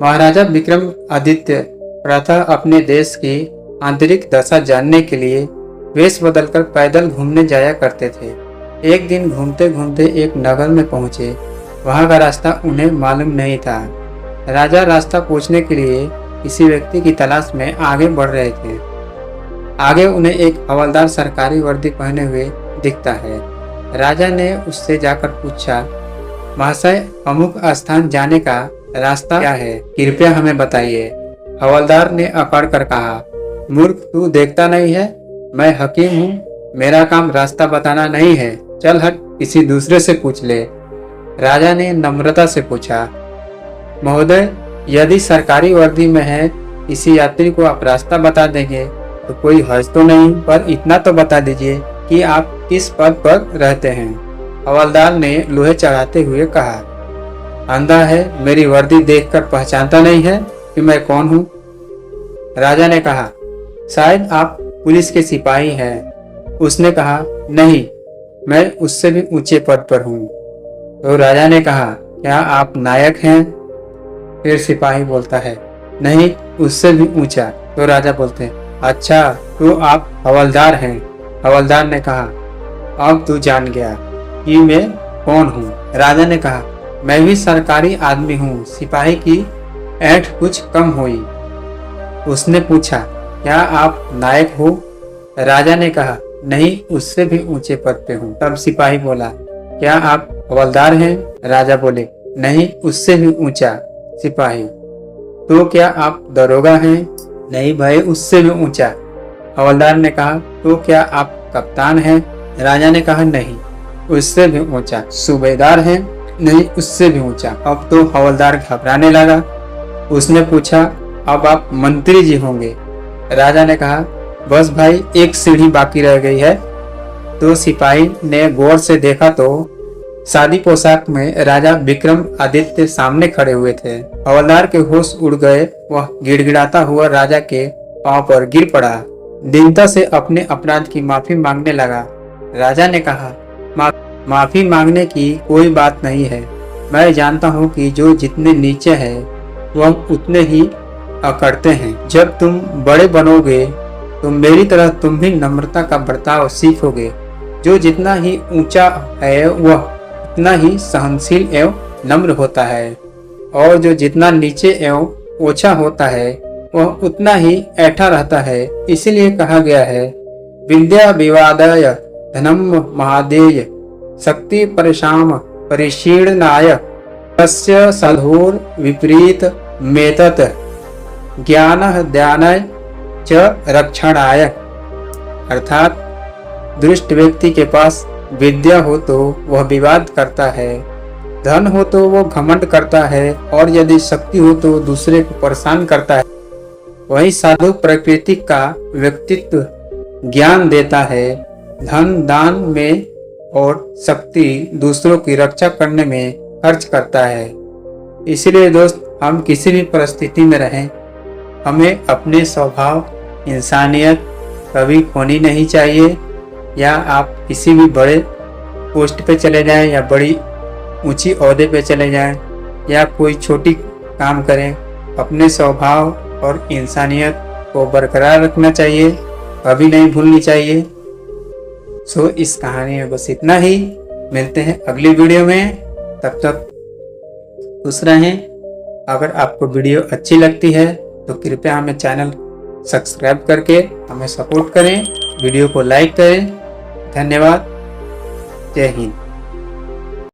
महाराजा विक्रमादित्य प्रातः अपने देश की आंतरिक दशा जानने के लिए वेश बदलकर पैदल घूमने जाया करते थे। एक दिन घूमते घूमते एक नगर में पहुंचे। वहां का रास्ता उन्हें मालूम नहीं था। राजा रास्ता पूछने के लिए किसी व्यक्ति की तलाश में आगे बढ़ रहे थे। आगे उन्हें एक हवलदार सरकारी वर्दी पहने हुए दिखता है। राजा ने उससे जाकर पूछा, महाशय, अमुक स्थान जाने का रास्ता क्या है, कृपया हमें बताइए। हवलदार ने अकड़ कर कहा, मूर्ख, तू देखता नहीं है, मैं हकीम हूँ, मेरा काम रास्ता बताना नहीं है, चल हट, किसी दूसरे से पूछ ले। राजा ने नम्रता से पूछा, महोदय, यदि सरकारी वर्दी में है किसी यात्री को आप रास्ता बता देंगे तो कोई हर्ज तो नहीं, पर इतना तो बता दीजिए कि आप किस पद पर रहते हैं। हवलदार ने लोहे चढ़ाते हुए कहा, अंधा है, मेरी वर्दी देखकर पहचानता नहीं है कि मैं कौन हूँ। राजा ने कहा, शायद आप पुलिस के सिपाही हैं। उसने कहा, नहीं, मैं उससे भी ऊंचे पद पर हूँ। तो राजा ने कहा, क्या आप नायक हैं? फिर सिपाही बोलता है, नहीं, उससे भी ऊंचा। तो राजा बोलते हैं, अच्छा, तो आप हवलदार हैं। हवलदार ने कहा, अब तू जान गया कि मैं कौन हूँ। राजा ने कहा, मैं भी सरकारी आदमी हूँ, सिपाही की ऐंठ कुछ कम हुई। उसने पूछा, क्या आप नायक हो? राजा ने कहा, नहीं, उससे भी ऊंचे पद पे हूँ। तब सिपाही बोला, क्या आप हवलदार हैं? राजा बोले, नहीं, उससे भी ऊंचा। सिपाही, तो क्या आप दरोगा हैं? नहीं भाई, उससे भी ऊंचा। हवलदार ने कहा, तो क्या आप कप्तान हैं? राजा ने कहा, नहीं, उससे भी ऊंचा। सूबेदार हैं? नहीं, उससे भी ऊंचा। अब तो हवलदार घबराने लगा। उसने पूछा, अब आप मंत्री जी होंगे? राजा ने कहा, बस भाई, एक सीढ़ी बाकी रह गई है। तो सिपाही ने गौर से देखा तो सादी पोशाक में राजा विक्रमादित्य सामने खड़े हुए थे। हवलदार के होश उड़ गए। वह गिड़गिड़ाता हुआ राजा के पांव पर गिर पड़ा। दीनता से अपने अपराध की माफी मांगने लगा। राजा ने कहा, माफी मांगने की कोई बात नहीं है। मैं जानता हूँ कि जो जितने नीचे है वह उतने ही अकड़ते हैं। जब तुम बड़े बनोगे तो मेरी तरह तुम भी नम्रता का बर्ताव सीखोगे। जो जितना ही ऊंचा है वह उतना ही सहनशील एवं नम्र होता है, और जो जितना नीचे एवं ओछा होता है वह उतना ही ऐठा रहता है। इसीलिए कहा गया है, विद्या विवादाय धनम महादेय शक्ति परेशान परिशीर्णाय तस्य साधुर विपरीत मेतत ज्ञान ध्यानाय च रक्षणाय। अर्थात दुष्ट व्यक्ति के पास विद्या हो तो वह विवाद करता है, धन हो तो वो घमंड करता है, और यदि शक्ति हो तो दूसरे को परेशान करता है। वही साधु प्रकृति का व्यक्तित्व ज्ञान देता है, धन दान में और शक्ति दूसरों की रक्षा करने में खर्च करता है। इसलिए दोस्त, हम किसी भी परिस्थिति में रहें, हमें अपने स्वभाव इंसानियत कभी खोनी नहीं चाहिए। या आप किसी भी बड़े पोस्ट पे चले जाएं या बड़ी ऊंची ओहदे पे चले जाएं या कोई छोटी काम करें, अपने स्वभाव और इंसानियत को बरकरार रखना चाहिए, कभी नहीं भूलनी चाहिए। सो इस कहानी में बस इतना ही। मिलते हैं अगली वीडियो में, तब तक खुश रहें। अगर आपको वीडियो अच्छी लगती है तो कृपया हमें चैनल सब्सक्राइब करके हमें सपोर्ट करें, वीडियो को लाइक करें। धन्यवाद। जय हिंद।